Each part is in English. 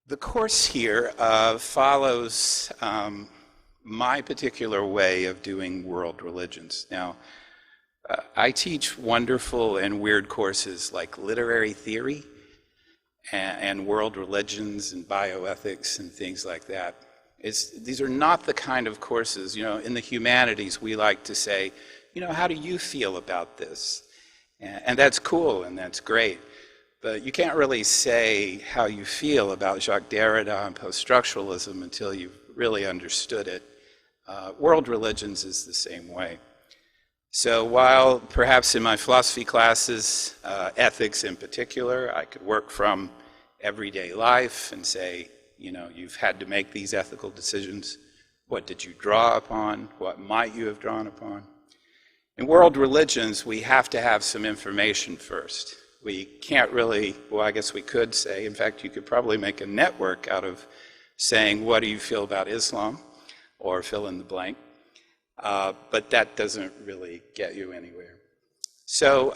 The course here follows my particular way of doing world religions. Now, I teach wonderful and weird courses like literary theory and world religions and bioethics and things like that. These are not the kind of courses, in the humanities we like to say, how do you feel about this? And that's cool and that's great. But you can't really say how you feel about Jacques Derrida and post-structuralism until you've really understood it. World religions is the same way. So while perhaps in my philosophy classes, ethics in particular, I could work from everyday life and say, you've had to make these ethical decisions. What did you draw upon? What might you have drawn upon? In world religions, we have to have some information first. We can't really, well, I guess we could say, in fact, you could probably make a network out of saying, what do you feel about Islam? Or fill in the blank. But that doesn't really get you anywhere. So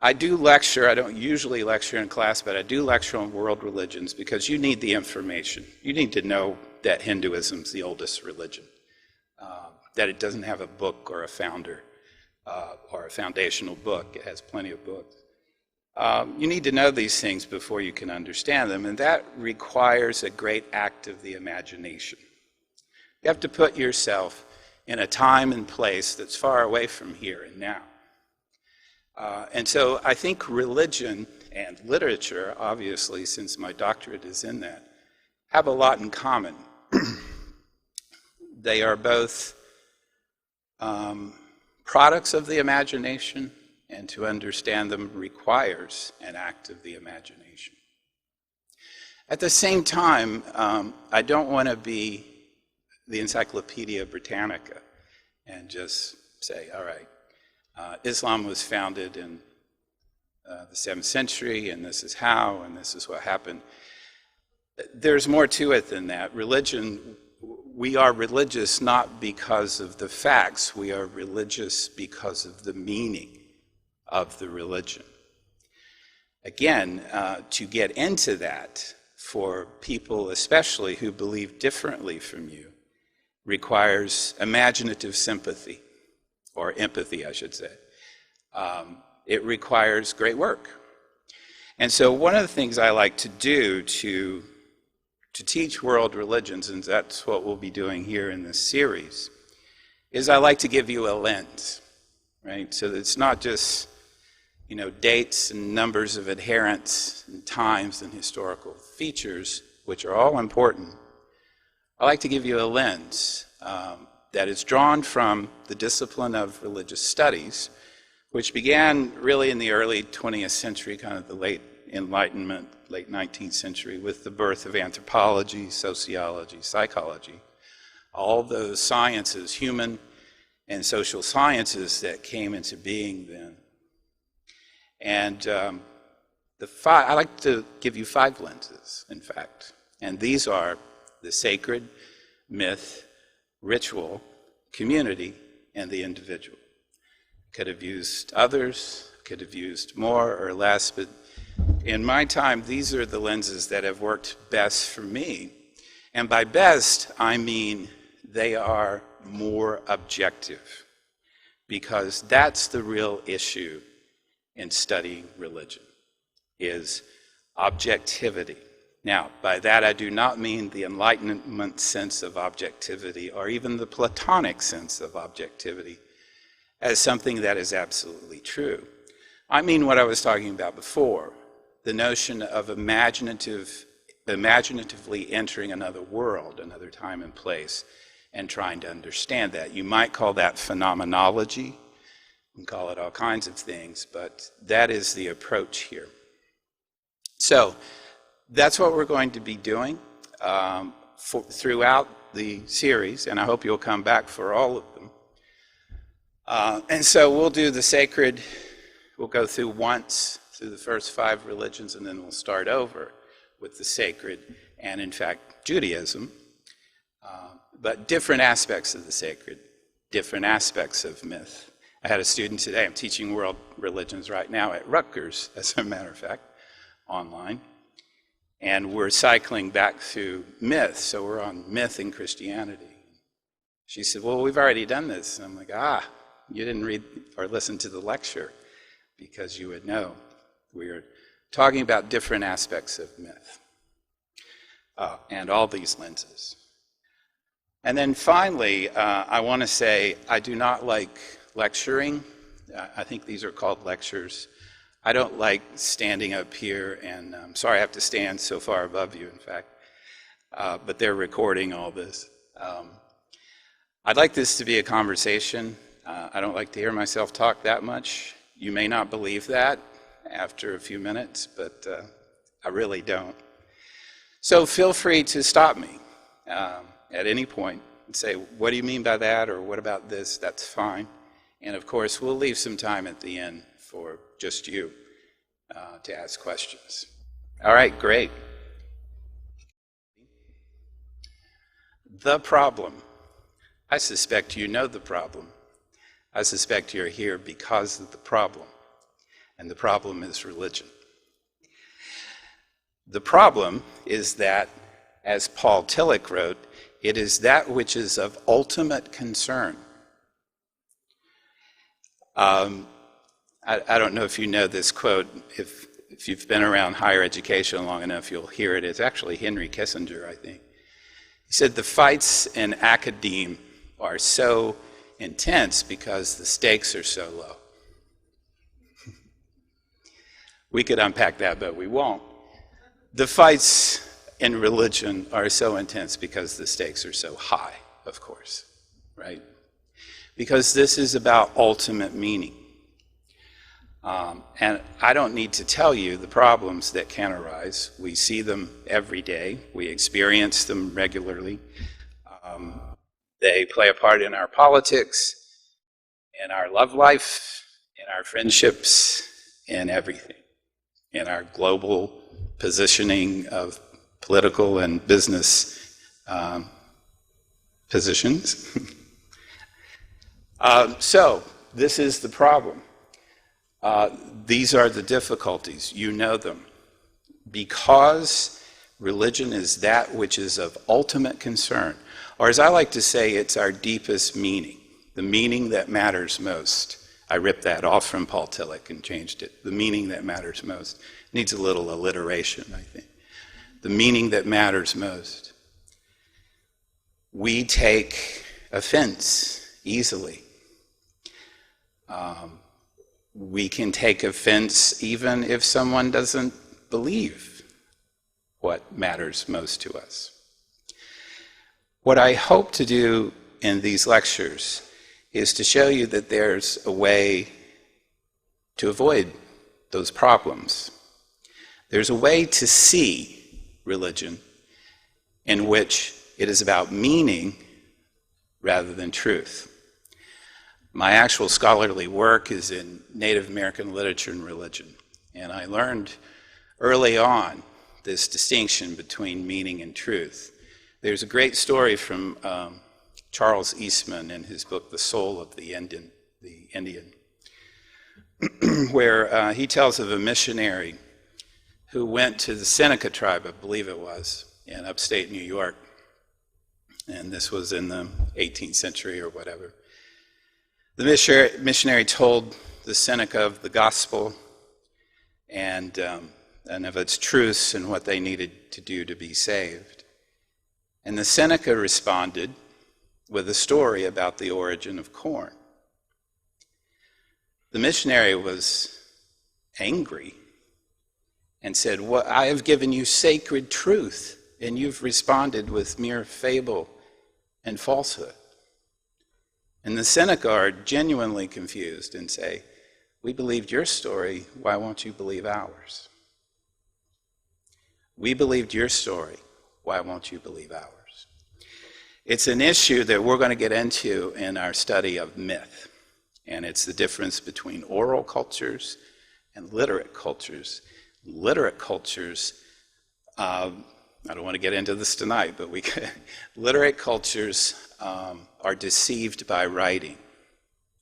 I do lecture. I don't usually lecture in class, but I do lecture on world religions because you need the information. You need to know that Hinduism's the oldest religion, that it doesn't have a book or a founder. Or a foundational book. It has plenty of books. You need to know these things before you can understand them, and that requires a great act of the imagination. You have to put yourself in a time and place that's far away from here and now. And so I think religion and literature, obviously, since my doctorate is in that, have a lot in common. They are both products of the imagination, and to understand them requires an act of the imagination. At the same time, I don't want to be the Encyclopedia Britannica and just say, all right, Islam was founded in the 7th century, and this is how, and this is what happened. There's more to it than that. Religion, we are religious not because of the facts, we are religious because of the meaning of the religion. Again, to get into that for people especially who believe differently from you requires imaginative sympathy, or empathy, I should say. It requires great work. And so one of the things I like to do to teach world religions, and that's what we'll be doing here in this series, is I like to give you a lens, right? So that it's not just, dates and numbers of adherents and times and historical features, which are all important. I like to give you a lens that is drawn from the discipline of religious studies, which began really in the early 20th century, kind of the late Enlightenment, late 19th century, with the birth of anthropology, sociology, psychology, all those sciences, human and social sciences that came into being then. And I like to give you 5 lenses, in fact, and these are the sacred, myth, ritual, community, and the individual. Could have used others, could have used more or less, but in my time, these are the lenses that have worked best for me. And by best, I mean they are more objective, because that's the real issue in studying religion, is objectivity. Now, by that I do not mean the Enlightenment sense of objectivity, or even the Platonic sense of objectivity, as something that is absolutely true. I mean what I was talking about before, the notion of imaginatively entering another world, another time and place, and trying to understand that. You might call that phenomenology, you can call it all kinds of things, but that is the approach here. So that's what we're going to be doing throughout the series, and I hope you'll come back for all of them. And so we'll do the sacred, we'll go through once through the first 5 religions, and then we'll start over with the sacred and, in fact, Judaism, but different aspects of the sacred, different aspects of myth. I had a student today, I'm teaching world religions right now at Rutgers, as a matter of fact, online, And we're cycling back through myth, so we're on myth and Christianity. She said, well, we've already done this. And I'm like, you didn't read or listen to the lecture, because you would know. We're talking about different aspects of myth and all these lenses. And then finally, I want to say I do not like lecturing. I think these are called lectures. I don't like standing up here, and I'm sorry I have to stand so far above you, in fact, but they're recording all this. I'd like this to be a conversation. I don't like to hear myself talk that much. You may not believe that after a few minutes, but I really don't. So feel free to stop me at any point and say, what do you mean by that, or what about this? That's fine. And of course, we'll leave some time at the end for just you to ask questions. All right, great. The problem. I suspect you know the problem. I suspect you're here because of the problem. And the problem is religion. The problem is that, as Paul Tillich wrote, it is that which is of ultimate concern. I don't know if you know this quote. If you've been around higher education long enough, you'll hear it. It's actually Henry Kissinger, I think. He said, the fights in academe are so intense because the stakes are so low. We could unpack that, but we won't. The fights in religion are so intense because the stakes are so high, of course, right? Because this is about ultimate meaning. And I don't need to tell you the problems that can arise. We see them every day. We experience them regularly. They play a part in our politics, in our love life, in our friendships, in everything, in our global positioning of political and business positions. So this is the problem. These are the difficulties. You know them. Because religion is that which is of ultimate concern, or as I like to say, it's our deepest meaning, the meaning that matters most. I ripped that off from Paul Tillich and changed it. The meaning that matters most. Needs a little alliteration, I think. The meaning that matters most. We take offense easily. We can take offense even if someone doesn't believe what matters most to us. What I hope to do in these lectures is to show you that there's a way to avoid those problems. There's a way to see religion in which it is about meaning rather than truth. My actual scholarly work is in Native American literature and religion, and I learned early on this distinction between meaning and truth. There's a great story from Charles Eastman in his book, The Soul of the Indian, where he tells of a missionary who went to the Seneca tribe, I believe it was, in upstate New York, and this was in the 18th century or whatever. The missionary told the Seneca of the gospel and of its truths and what they needed to do to be saved. And the Seneca responded with a story about the origin of corn. The missionary was angry and said, "Well, I have given you sacred truth, and you've responded with mere fable and falsehood." And the Seneca are genuinely confused and say, "We believed your story, why won't you believe ours? We believed your story, why won't you believe ours?" It's an issue that we're going to get into in our study of myth, and it's the difference between oral cultures and literate cultures. Literate cultures, I don't want to get into this tonight, but literate cultures are deceived by writing.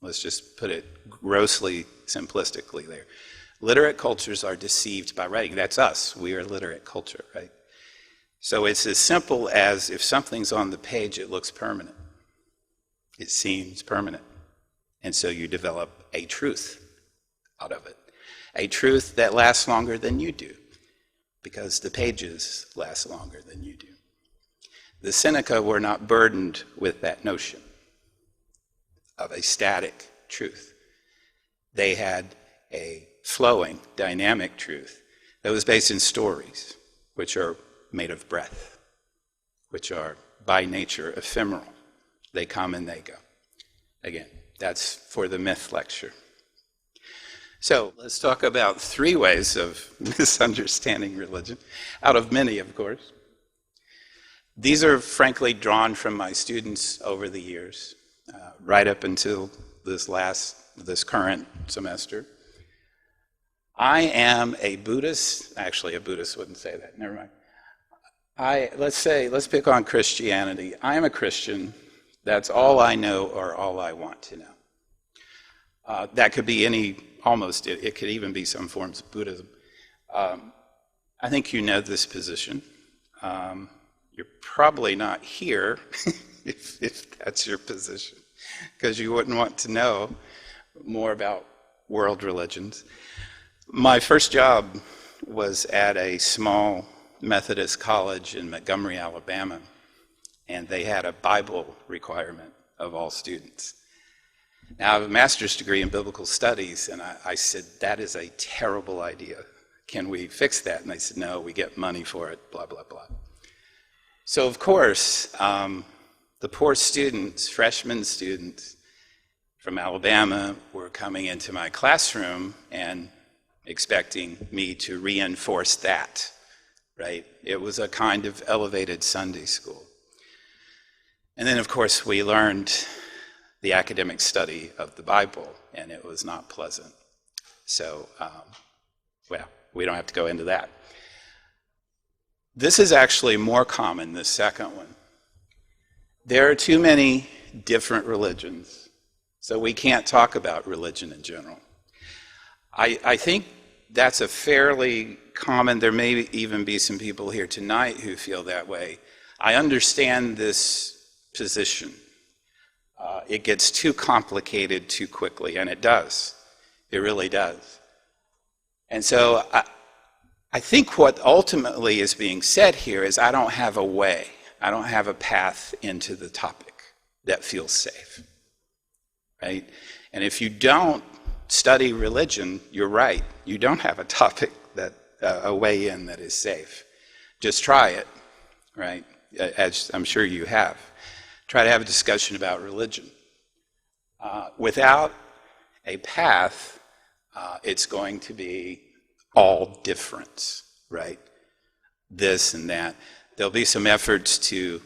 Let's just put it grossly simplistically there. Literate cultures are deceived by writing. That's us. We are a literate culture, right? So it's as simple as if something's on the page, it looks permanent. It seems permanent. And so you develop a truth out of it. A truth that lasts longer than you do, because the pages last longer than you do. The Seneca were not burdened with that notion of a static truth. They had a flowing, dynamic truth that was based in stories, which are made of breath, which are by nature ephemeral. They come and they go. Again, that's for the myth lecture. So let's talk about 3 ways of misunderstanding religion, out of many, of course. These are frankly drawn from my students over the years, right up until this current semester. I am a Buddhist. Actually, a Buddhist wouldn't say that. Never mind. Let's pick on Christianity. I am a Christian. That's all I know or all I want to know. That could be it could even be some forms of Buddhism. I think you know this position. You're probably not here if that's your position, because you wouldn't want to know more about world religions. My first job was at a small Methodist college in Montgomery, Alabama, and they had a Bible requirement of all students. Now, I have a master's degree in biblical studies, and I said, that is a terrible idea. Can we fix that? And they said, no, we get money for it, blah, blah, blah. So, of course, the poor students, freshman students from Alabama, were coming into my classroom and expecting me to reinforce that, right? It was a kind of elevated Sunday school. And then, of course, we learned the academic study of the Bible, and it was not pleasant. So, we don't have to go into that. This is actually more common, this second one. There are too many different religions, so we can't talk about religion in general. I think that's a fairly common, there may even be some people here tonight who feel that way. I understand this position. It gets too complicated too quickly, and it does. It really does. And so I think what ultimately is being said here is I don't have a way, I don't have a path into the topic that feels safe, right? And if you don't study religion, you're right. You don't have a topic a way in that is safe. Just try it, right? As I'm sure you have. Try to have a discussion about religion. Without a path, it's going to be all difference, right? This and that. There'll be some efforts to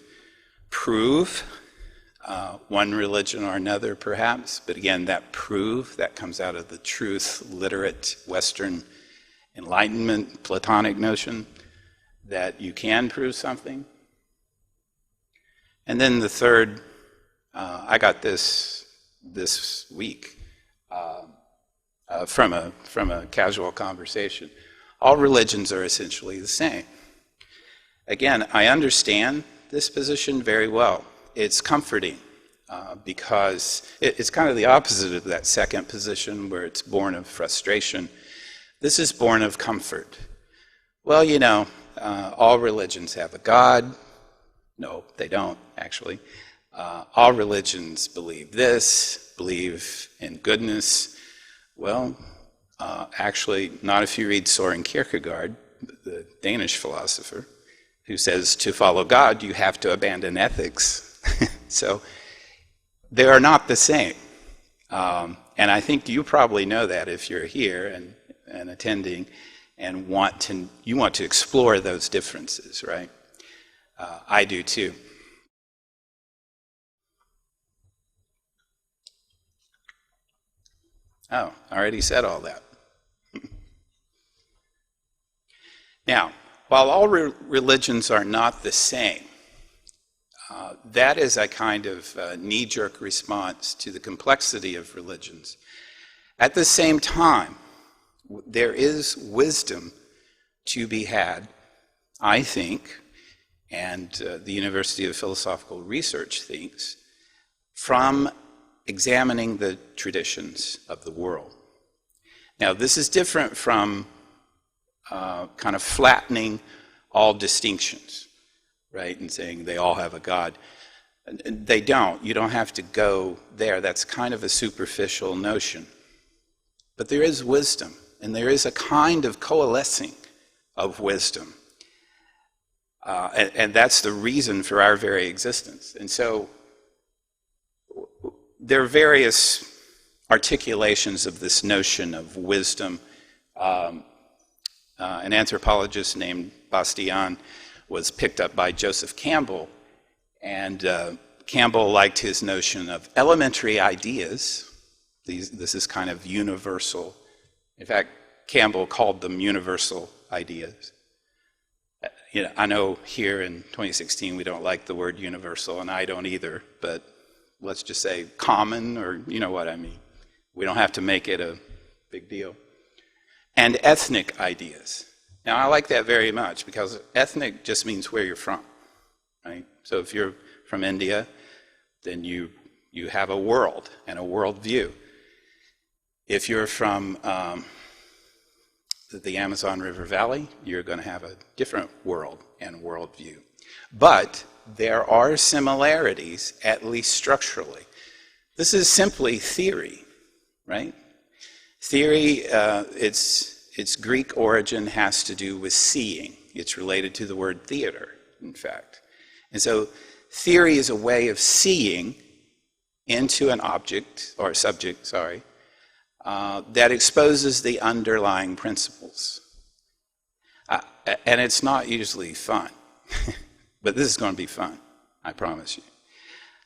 prove one religion or another, perhaps, but again, that comes out of the truth, literate, Western Enlightenment, Platonic notion that you can prove something. And then the third, I got this week from a casual conversation. All religions are essentially the same. Again, I understand this position very well. It's comforting because it's kind of the opposite of that second position where it's born of frustration. This is born of comfort. Well, all religions have a God. No, they don't, actually. All religions believe this, believe in goodness. Well, actually, not if you read Søren Kierkegaard, the Danish philosopher, who says to follow God, you have to abandon ethics. So they are not the same. And I think you probably know that if you're here and attending and you want to explore those differences, right? I do too. Oh, I already said all that. Now, while all religions are not the same, that is a kind of knee-jerk response to the complexity of religions. At the same time, There is wisdom to be had, I think, and the University of Philosophical Research thinks, from examining the traditions of the world. Now, this is different from kind of flattening all distinctions, right, and saying they all have a God. They don't. You don't have to go there. That's kind of a superficial notion. But there is wisdom, and there is a kind of coalescing of wisdom. And that's the reason for our very existence. And so there are various articulations of this notion of wisdom. An anthropologist named Bastian was picked up by Joseph Campbell, and Campbell liked his notion of elementary ideas. This is kind of universal. In fact, Campbell called them universal ideas. I know here in 2016 we don't like the word universal, and I don't either, but let's just say common, or you know what I mean. We don't have to make it a big deal. And ethnic ideas. Now, I like that very much, because ethnic just means where you're from, right? So if you're from India, then you have a world and a worldview. If you're from the Amazon River Valley, you're going to have a different world and worldview. But there are similarities, at least structurally. This is simply theory, right? Theory, its Greek origin has to do with seeing. It's related to the word theater, in fact. And so theory is a way of seeing into an object, or subject, sorry, that exposes the underlying principles. And it's not usually fun, but this is going to be fun, I promise you.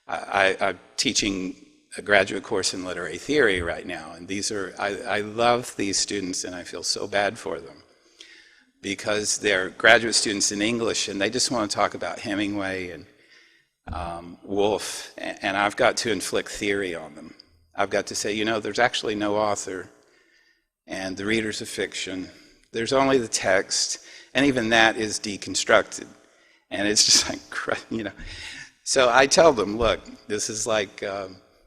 I'm teaching a graduate course in literary theory right now, and I love these students, and I feel so bad for them, because they're graduate students in English, and they just want to talk about Hemingway and Woolf, and I've got to inflict theory on them. I've got to say, there's actually no author, and the reader's a fiction. There's only the text, and even that is deconstructed. And it's just like, So I tell them, look, this is like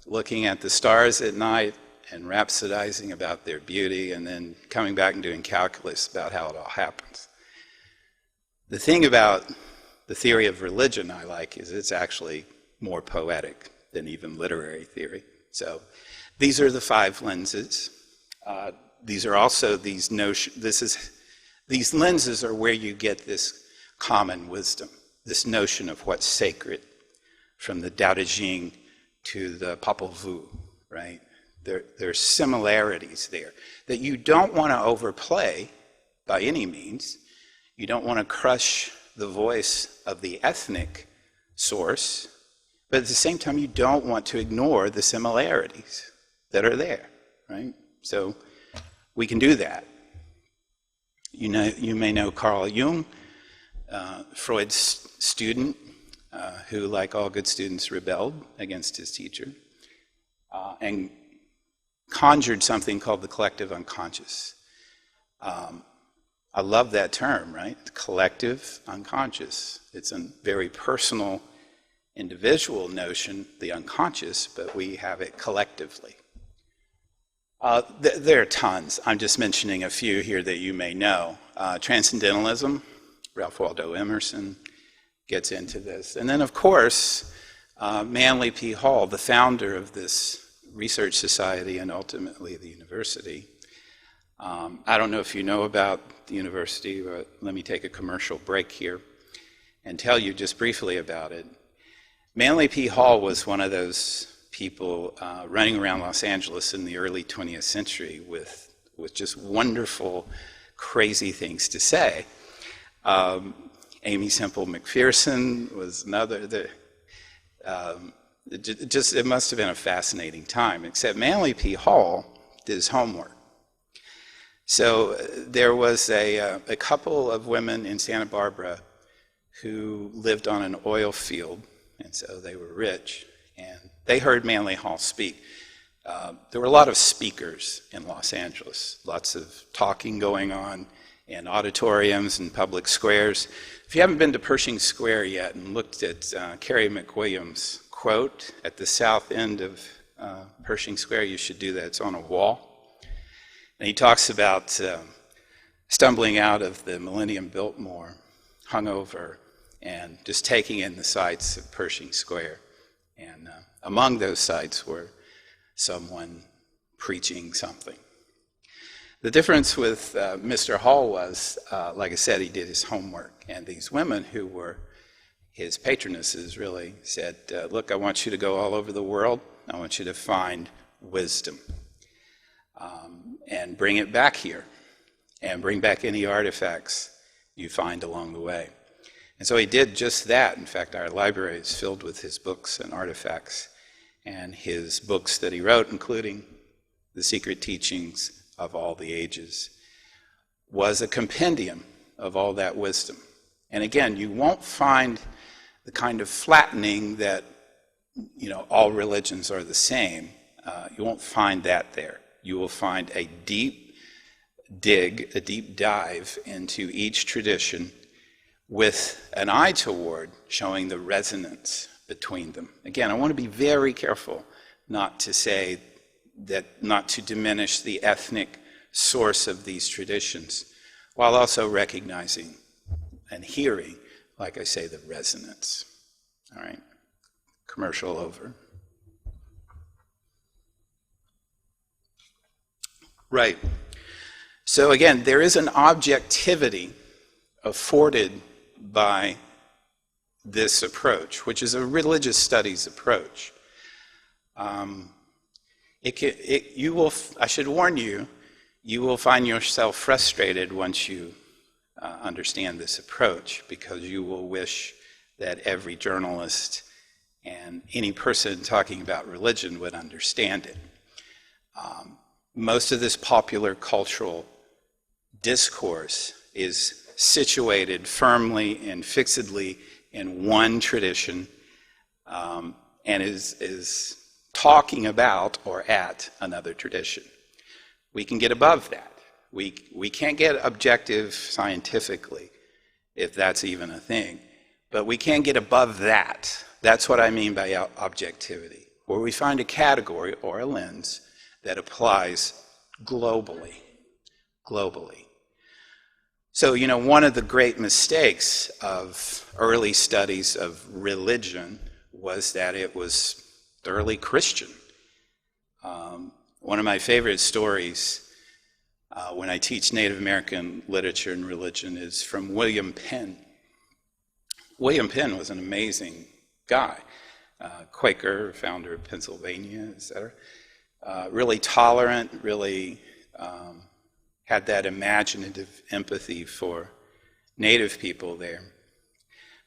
looking at the stars at night and rhapsodizing about their beauty, and then coming back and doing calculus about how it all happens. The thing about the theory of religion I like is it's actually more poetic than even literary theory. So these are the 5 lenses. These are also these notions. These lenses are where you get this common wisdom, this notion of what's sacred, from the Tao Te Ching to the Popol Vuh, right? There's similarities there that you don't want to overplay by any means. You don't want to crush the voice of the ethnic source, but at the same time, you don't want to ignore the similarities that are there, right? So we can do that. You may know Carl Jung, Freud's student, who, like all good students, rebelled against his teacher and conjured something called the collective unconscious. I love that term, right? The collective unconscious. It's a very personal, individual notion, the unconscious, but we have it collectively. There are tons. I'm just mentioning a few here that you may know. Transcendentalism, Ralph Waldo Emerson gets into this. And then, of course, Manly P. Hall, the founder of this research society and ultimately the university. I don't know if you know about the university, but let me take a commercial break here and tell you just briefly about it. Manly P. Hall was one of those people running around Los Angeles in the early 20th century with just wonderful, crazy things to say. Amy Semple McPherson was another. It must have been a fascinating time, except Manly P. Hall did his homework. So there was a couple of women in Santa Barbara who lived on an oil field, and so they were rich, and they heard Manly Hall speak. there were a lot of speakers in Los Angeles, lots of talking going on in auditoriums and public squares. If you haven't been to Pershing Square yet and looked at Carrie McWilliams' quote at the south end of Pershing Square, you should do that. It's on a wall. And he talks about stumbling out of the Millennium Biltmore, hungover, and just taking in the sights of Pershing Square. And among those sights were someone preaching something. The difference with Mr. Hall was, like I said, he did his homework. And these women who were his patronesses really said, look, I want you to go all over the world. I want you to find wisdom and bring it back here and bring back any artifacts you find along the way. And so he did just that. In fact, our library is filled with his books and artifacts and his books that he wrote, including The Secret Teachings of All the Ages, was a compendium of all that wisdom. And again, you won't find the kind of flattening that, all religions are the same. You won't find that there. You will find a deep dig, a deep dive into each tradition with an eye toward showing the resonance between them. Again, I want to be very careful not to diminish the ethnic source of these traditions, while also recognizing and hearing, like I say, the resonance. All right, commercial over. Right. So again, there is an objectivity afforded by this approach, which is a religious studies approach. I should warn you, you will find yourself frustrated once you understand this approach, because you will wish that every journalist and any person talking about religion would understand it. Most of this popular cultural discourse is situated firmly and fixedly in one tradition, and is talking about or at another tradition. We can get above that. We can't get objective scientifically, if that's even a thing, but we can get above that. That's what I mean by objectivity, where we find a category or a lens that applies globally. So, one of the great mistakes of early studies of religion was that it was thoroughly Christian. One of my favorite stories when I teach Native American literature and religion is from William Penn. William Penn was an amazing guy, Quaker, founder of Pennsylvania, etc. Really tolerant, really had that imaginative empathy for Native people there.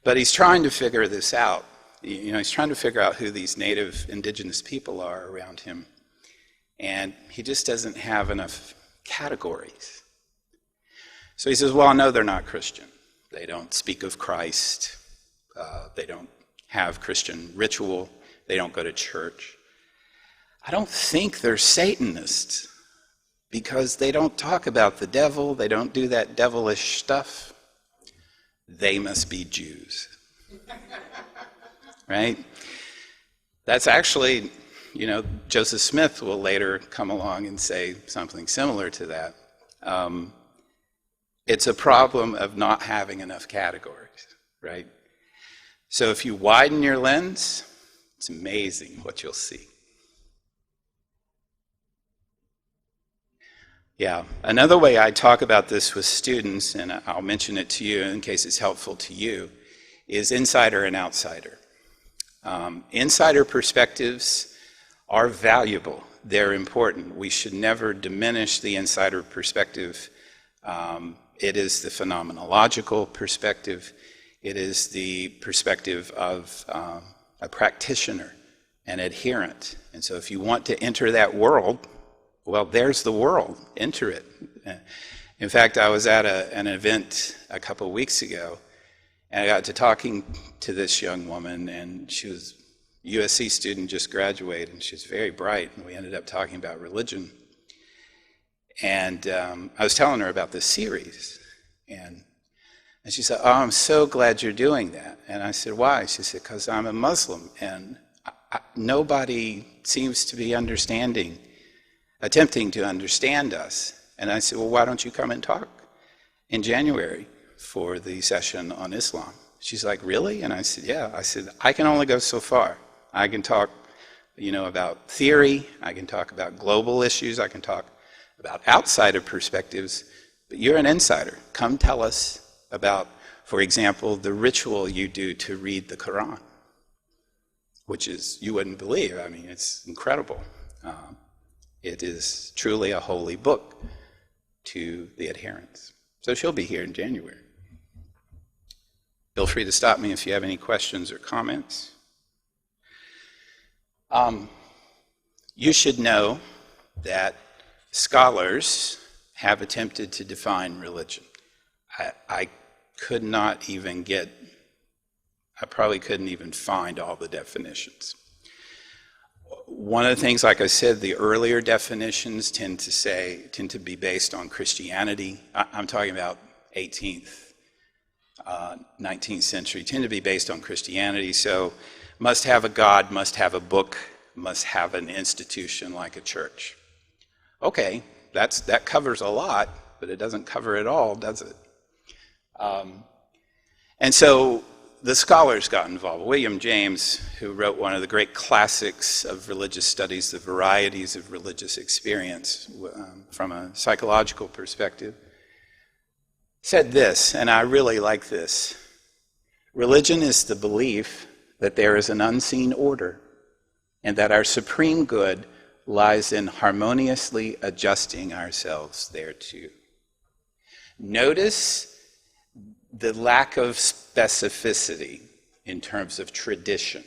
But he's trying to figure this out. He's trying to figure out who these Native indigenous people are around him. And he just doesn't have enough categories. So he says, well, I know they're not Christian. They don't speak of Christ. They don't have Christian ritual. They don't go to church. I don't think they're Satanists, because they don't talk about the devil. They don't do that devilish stuff. They must be Jews. Right? That's actually, Joseph Smith will later come along and say something similar to that. It's a problem of not having enough categories, right? So if you widen your lens, it's amazing what you'll see. Yeah, another way I talk about this with students, and I'll mention it to you in case it's helpful to you, is insider and outsider. Insider perspectives are valuable. They're important. We should never diminish the insider perspective. It is the phenomenological perspective. It is the perspective of a practitioner, an adherent. And so if you want to enter that world, well, there's the world. Enter it. In fact, I was at an event a couple of weeks ago, and I got to talking to this young woman, and she was, USC student just graduated, and she's very bright, and we ended up talking about religion. And I was telling her about this series, and she said, "Oh, I'm so glad you're doing that." And I said, "Why?" She said, "Because I'm a Muslim, and nobody seems to be attempting to understand us." And I said, "Well, why don't you come and talk in January for the session on Islam?" She's like, "Really?" And I said, "Yeah." I said, "I can only go so far. I can talk, about theory. I can talk about global issues. I can talk about outsider perspectives. But you're an insider. Come tell us about, for example, the ritual you do to read the Quran, which is, you wouldn't believe. I mean, it's incredible. It is truly a holy book to the adherents." So she'll be here in January. Feel free to stop me if you have any questions or comments. You should know that scholars have attempted to define religion. I probably couldn't even find all the definitions. One of the things, like I said, the earlier definitions tend to be based on Christianity. I'm talking about 18th, 19th century, tend to be based on Christianity. So must have a God, must have a book, must have an institution like a church. Okay, that covers a lot, but it doesn't cover it all, does it? And so the scholars got involved. William James, who wrote one of the great classics of religious studies, The Varieties of Religious Experience, from a psychological perspective, said this, and I really like this: "Religion is the belief that there is an unseen order, and that our supreme good lies in harmoniously adjusting ourselves thereto." Notice the lack of specificity in terms of tradition,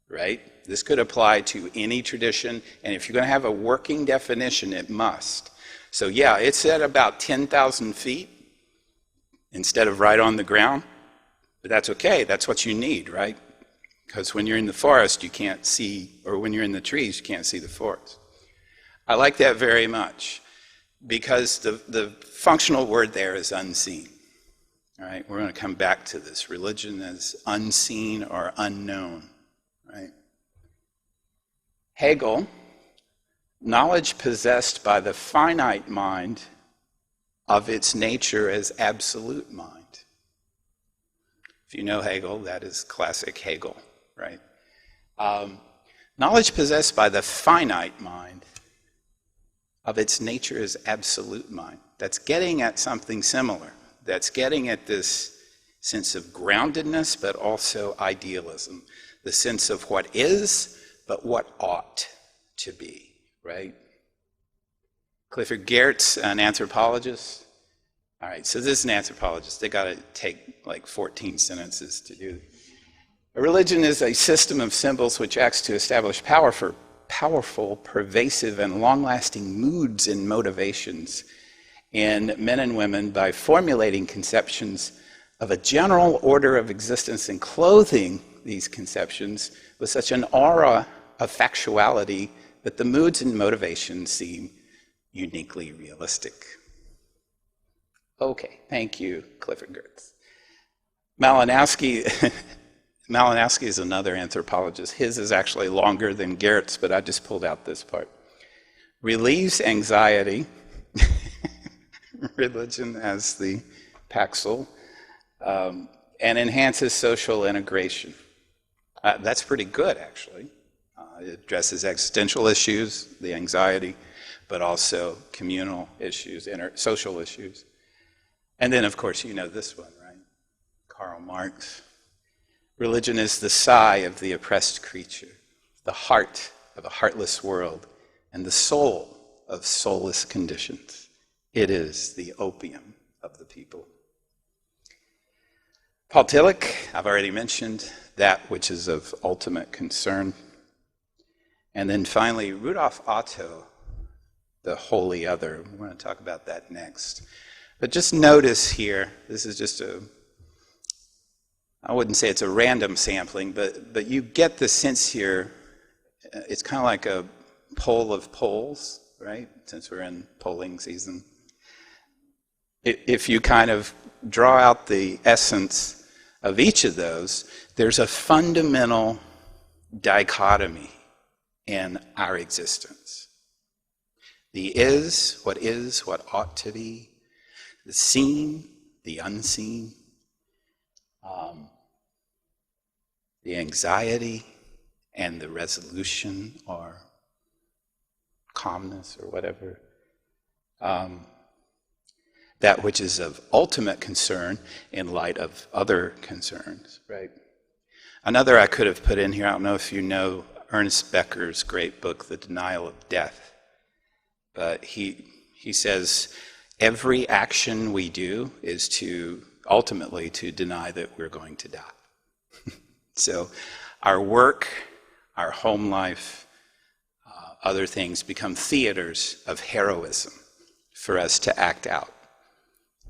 right? This could apply to any tradition, and if you're going to have a working definition, it must. So yeah, it's at about 10,000 feet instead of right on the ground, but that's okay. That's what you need, right? Because when you're in the forest, you can't see, or when you're in the trees, you can't see the forest. I like that very much, because the functional word there is unseen. All right, we're going to come back to this. Religion as unseen or unknown, right? Hegel, knowledge possessed by the finite mind of its nature as absolute mind. If you know Hegel, that is classic Hegel, right? Knowledge possessed by the finite mind of its nature as absolute mind. That's getting at something similar. That's getting at this sense of groundedness, but also idealism. The sense of what is, but what ought to be, right? Clifford Geertz, an anthropologist. All right, so this is an anthropologist. They got to take like 14 sentences to do this. A religion is a system of symbols which acts to establish powerful, pervasive, and long-lasting moods and motivations in men and women by formulating conceptions of a general order of existence and clothing these conceptions with such an aura of factuality that the moods and motivations seem uniquely realistic. Okay, thank you, Clifford Geertz. Malinowski is another anthropologist. His is actually longer than Geertz, but I just pulled out this part. Relieves anxiety, religion as the Paxil, and enhances social integration. That's pretty good, actually. It addresses existential issues, the anxiety, but also communal issues, social issues. And then, of course, you know this one, right? Karl Marx. Religion is the sigh of the oppressed creature, the heart of a heartless world, and the soul of soulless conditions. It is the opium of the people. Paul Tillich, I've already mentioned, that which is of ultimate concern. And then finally, Rudolf Otto, the holy other. We're going to talk about that next. But just notice here, this is just I wouldn't say it's a random sampling, but you get the sense here, it's kind of like a poll of polls, right? Since we're in polling season. If you kind of draw out the essence of each of those, there's a fundamental dichotomy in our existence. The is, what ought to be, the seen, the unseen, the anxiety and the resolution or calmness or whatever. That which is of ultimate concern in light of other concerns, right? Another I could have put in here, I don't know if you know Ernest Becker's great book, The Denial of Death, but he says every action we do is ultimately to deny that we're going to die. So our work, our home life, other things become theaters of heroism for us to act out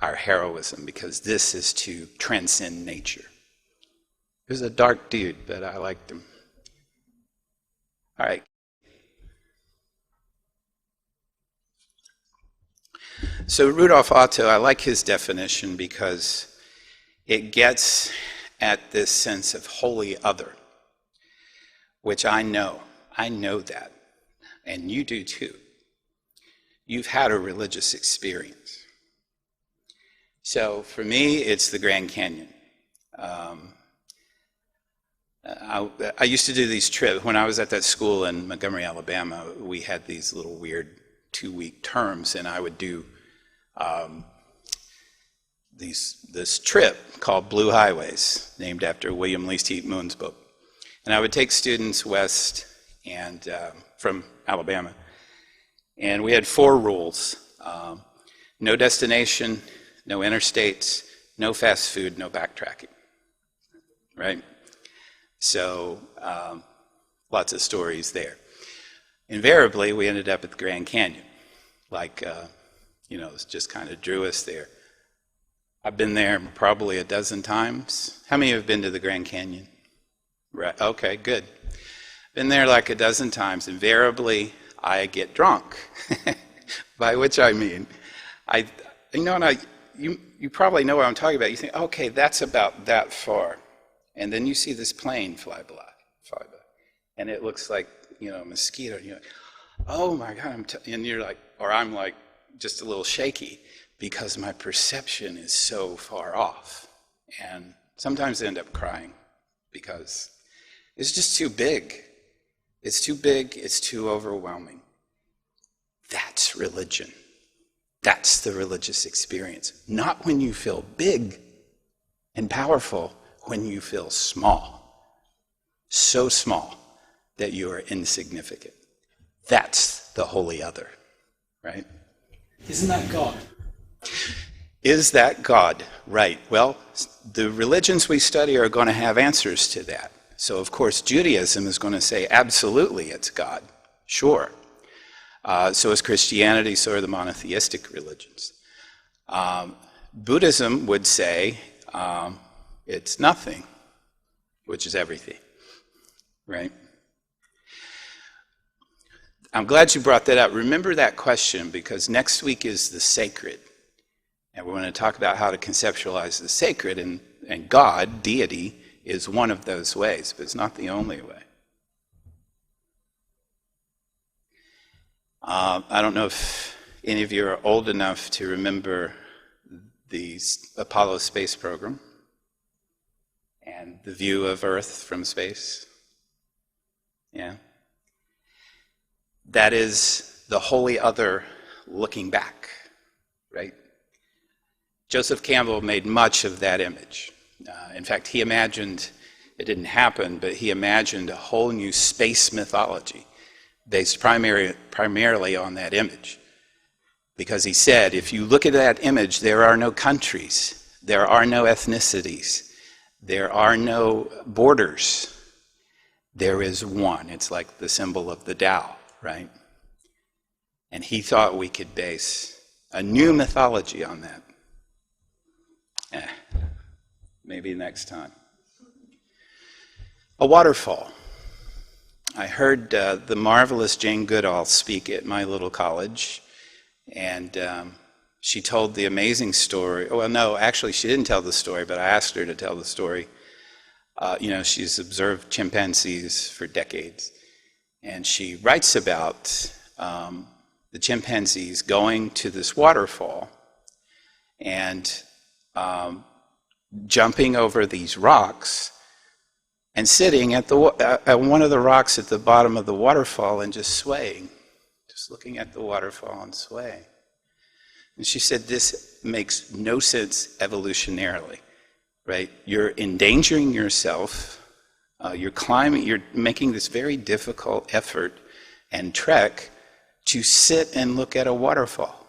our heroism, because this is to transcend nature. He was a dark dude, but I liked him. All right. So Rudolf Otto, I like his definition because it gets at this sense of wholly other, which I know that, and you do too. You've had a religious experience. So for me, it's the Grand Canyon. I used to do these trips. When I was at that school in Montgomery, Alabama, we had these little weird 2-week terms, and I would do this trip called Blue Highways, named after William Least Moon's book. And I would take students west and from Alabama, and we had 4 rules. No destination, no interstates, no fast food, no backtracking, right? So lots of stories there. Invariably, we ended up at the Grand Canyon, it just kind of drew us there. I've been there probably a dozen times. How many have been to the Grand Canyon? Right. Okay, good. Been there like a dozen times. Invariably, I get drunk, by which I mean, you probably know what I'm talking about. You think, okay, that's about that far, and then you see this plane fly by, and it looks like a mosquito. And you're like, oh my God! And you're like, or I'm like, just a little shaky because my perception is so far off, and sometimes I end up crying because it's just too big. It's too big. It's too overwhelming. That's religion. That's the religious experience. Not when you feel big and powerful, when you feel small. So small that you are insignificant. That's the holy other, right? Isn't that God? Is that God? Right. Well, the religions we study are going to have answers to that. So, of course, Judaism is going to say, absolutely, it's God. Sure. So is Christianity, so are the monotheistic religions. Buddhism would say it's nothing, which is everything, right? I'm glad you brought that up. Remember that question, because next week is the sacred. And we're going to talk about how to conceptualize the sacred, and God, deity, is one of those ways, but it's not the only way. I don't know if any of you are old enough to remember the Apollo space program and the view of Earth from space. Yeah. That is the holy other looking back, right? Joseph Campbell made much of that image. In fact, he imagined, it didn't happen, but he imagined a whole new space mythology based primarily on that image. Because he said, if you look at that image, there are no countries, there are no ethnicities, there are no borders. There is one. It's like the symbol of the Tao, right? And he thought we could base a new mythology on that. Maybe next time. A waterfall. I heard the marvelous Jane Goodall speak at my little college, and she told the amazing story. Well, no, actually, she didn't tell the story, but I asked her to tell the story. She's observed chimpanzees for decades, and she writes about the chimpanzees going to this waterfall and jumping over these rocks and sitting at one of the rocks at the bottom of the waterfall and just swaying, just looking at the waterfall and swaying. And she said, this makes no sense evolutionarily, right? You're endangering yourself, you're climbing, you're making this very difficult effort and trek to sit and look at a waterfall.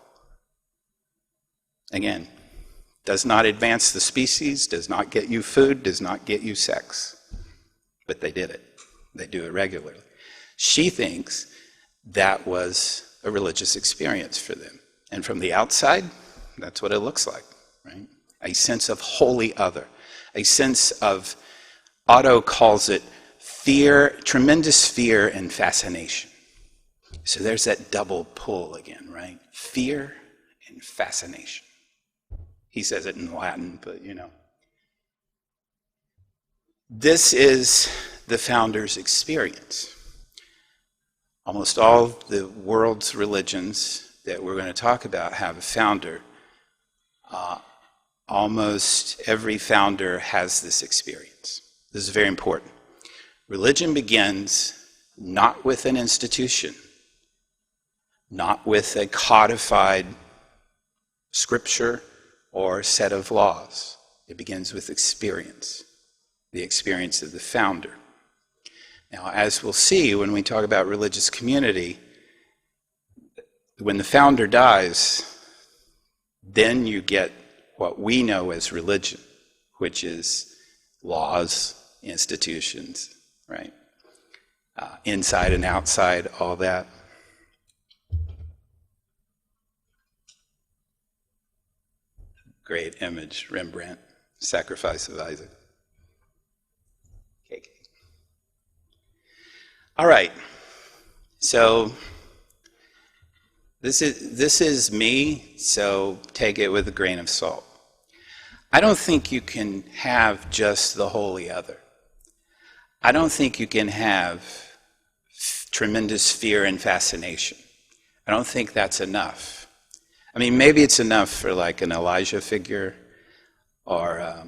Again, does not advance the species, does not get you food, does not get you sex. But they did it. They do it regularly. She thinks that was a religious experience for them. And from the outside, that's what it looks like, right? A sense of holy other, a sense of, Otto calls it fear, tremendous fear and fascination. So there's that double pull again, right? Fear and fascination. He says it in Latin, but This is the founder's experience. Almost all the world's religions that we're going to talk about have a founder. Almost every founder has this experience. This is very important. Religion begins not with an institution, not with a codified scripture or set of laws. It begins with experience, the experience of the founder. Now, as we'll see when we talk about religious community, when the founder dies, then you get what we know as religion, which is laws, institutions, right? Inside and outside, all that. Great image, Rembrandt, Sacrifice of Isaac. Okay. All right, so this is me, so take it with a grain of salt. I don't think you can have just the holy other. I don't think you can have tremendous fear and fascination. I don't think that's enough. I mean, maybe it's enough for like an Elijah figure or,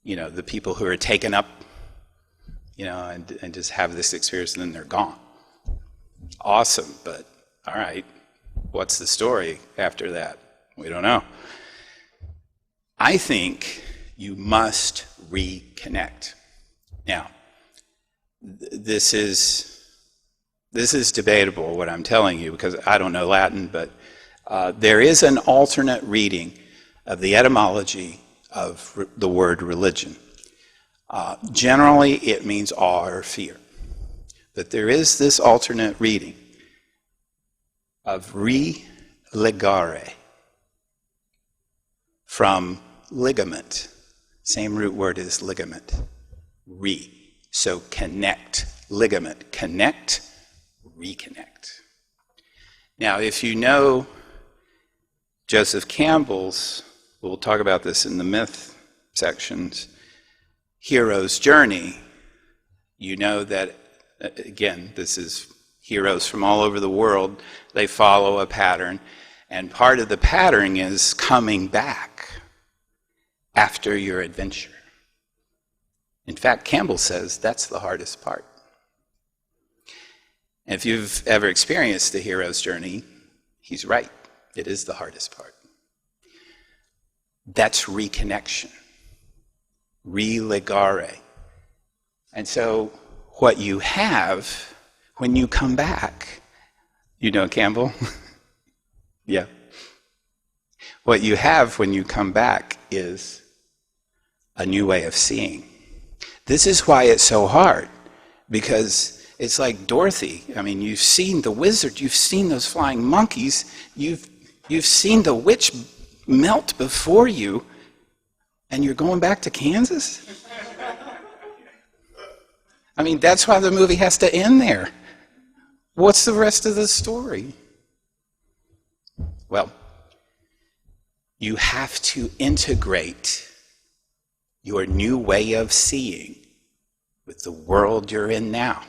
the people who are taken up, and just have this experience and then they're gone. Awesome, but all right, what's the story after that? We don't know. I think you must reconnect. Now, this is debatable, what I'm telling you, because I don't know Latin, but there is an alternate reading of the etymology of the word religion. Generally, it means awe or fear. But there is this alternate reading of religare, from ligament. Same root word as ligament. So connect, ligament, connect, reconnect. Now, if you know Joseph Campbell's, we'll talk about this in the myth sections, hero's journey, you know that, again, this is heroes from all over the world. They follow a pattern, and part of the pattern is coming back after your adventure. In fact, Campbell says that's the hardest part. If you've ever experienced the hero's journey, he's right. It is the hardest part. That's reconnection, religare. And so what you have when you come back, Campbell? Yeah. What you have when you come back is a new way of seeing. This is why it's so hard, because it's like Dorothy. I mean, you've seen the wizard, you've seen those flying monkeys, you've seen the witch melt before you, and you're going back to Kansas? I mean, that's why the movie has to end there. What's the rest of the story? Well, you have to integrate your new way of seeing with the world you're in now.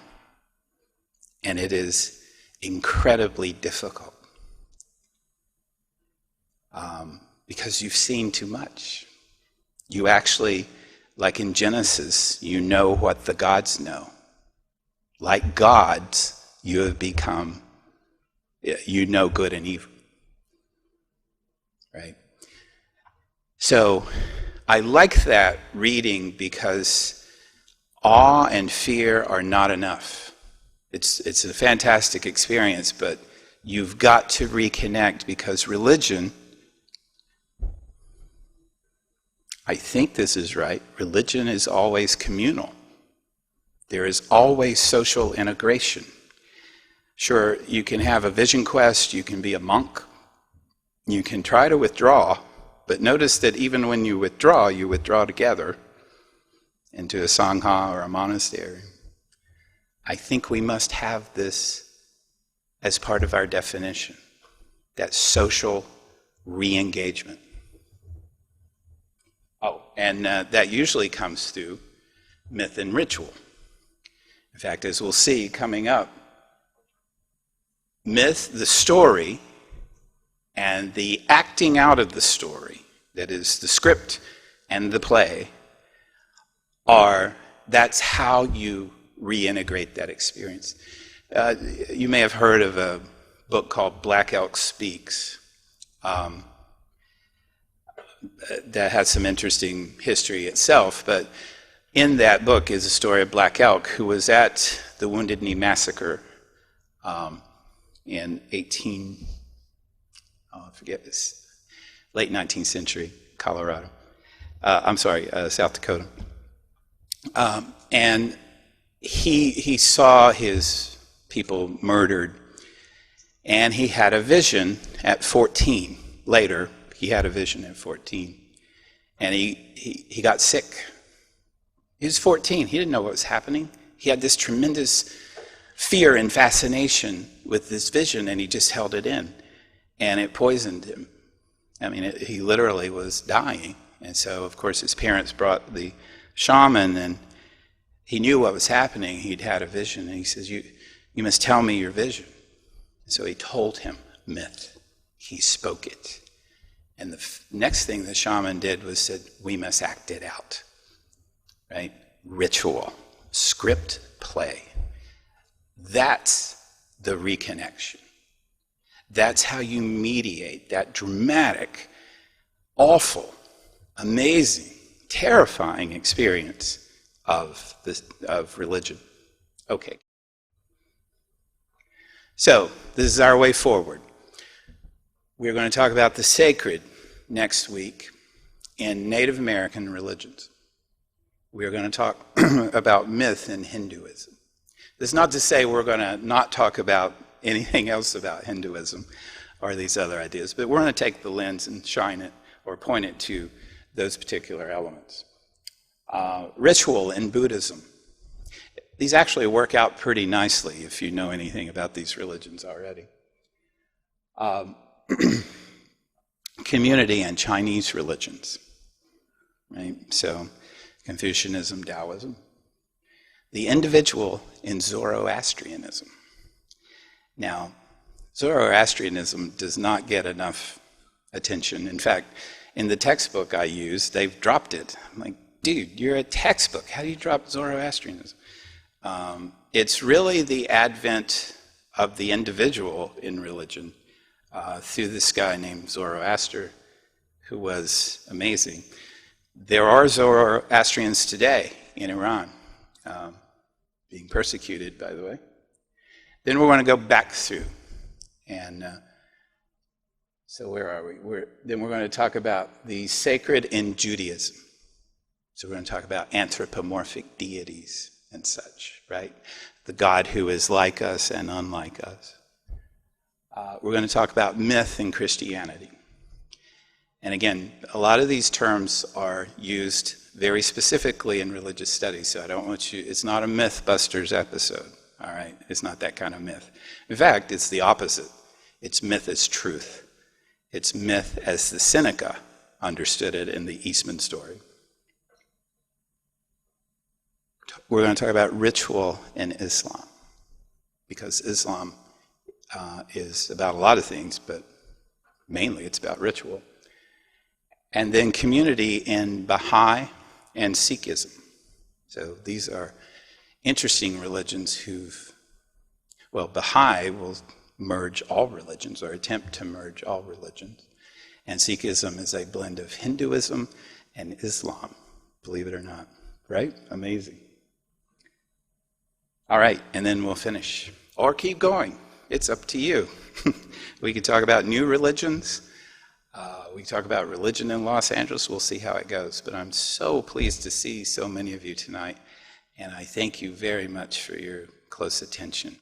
And it is incredibly difficult because you've seen too much. You actually, like in Genesis, you know what the gods know. Like gods, you have become, you know good and evil. Right? So I like that reading because awe and fear are not enough. It's a fantastic experience, but you've got to reconnect because religion, I think this is right, religion is always communal. There is always social integration. Sure, you can have a vision quest, you can be a monk, you can try to withdraw, but notice that even when you withdraw together into a sangha or a monastery. I think we must have this as part of our definition, that social re-engagement. Oh, and that usually comes through myth and ritual. In fact, as we'll see coming up, myth, the story, and the acting out of the story, that is the script and the play, that's how you reintegrate that experience. You may have heard of a book called Black Elk Speaks that has some interesting history itself, but in that book is a story of Black Elk who was at the Wounded Knee Massacre in late 19th century, Colorado. South Dakota. And he saw his people murdered, and he had a vision at 14. Later, he had a vision at 14, and he got sick. He was 14. He didn't know what was happening. He had this tremendous fear and fascination with this vision, and he just held it in, and it poisoned him. I mean, he literally was dying. And so, of course, his parents brought the shaman, and he knew what was happening. He'd had a vision, and he says, you must tell me your vision. So he told him myth. He spoke it. And the next thing the shaman did was said, we must act it out. Right? Ritual, script, play. That's the reconnection. That's how you mediate that dramatic, awful, amazing, terrifying experience of religion. Okay. So, this is our way forward. We're going to talk about the sacred next week in Native American religions. We're going to talk about myth in Hinduism. This is not to say we're going to not talk about anything else about Hinduism or these other ideas, but we're going to take the lens and shine it or point it to those particular elements. Ritual in Buddhism. These actually work out pretty nicely if you know anything about these religions already. Community and Chinese religions, right? So Confucianism, Taoism. The individual in Zoroastrianism. Now, Zoroastrianism does not get enough attention. In fact, in the textbook I use, they've dropped it. I'm like, dude, you're a textbook. How do you drop Zoroastrianism? It's really the advent of the individual in religion through this guy named Zoroaster, who was amazing. There are Zoroastrians today in Iran, being persecuted, by the way. Then we're going to go back through. And so where are we? Then we're going to talk about the sacred in Judaism. So we're going to talk about anthropomorphic deities and such, right? The God who is like us and unlike us. We're going to talk about myth in Christianity. And again, a lot of these terms are used very specifically in religious studies, so I don't want you, it's not a Mythbusters episode, all right? It's not that kind of myth. In fact, it's the opposite. It's myth as truth. It's myth as the Seneca understood it in the Eastman story. We're going to talk about ritual in Islam, because Islam is about a lot of things, but mainly it's about ritual. And then community in Baha'i and Sikhism. So these are interesting religions Baha'i will merge all religions, or attempt to merge all religions. And Sikhism is a blend of Hinduism and Islam, believe it or not. Right? Amazing. All right, and then we'll finish. Or keep going. It's up to you. We can talk about new religions. We can talk about religion in Los Angeles. We'll see how it goes. But I'm so pleased to see so many of you tonight. And I thank you very much for your close attention.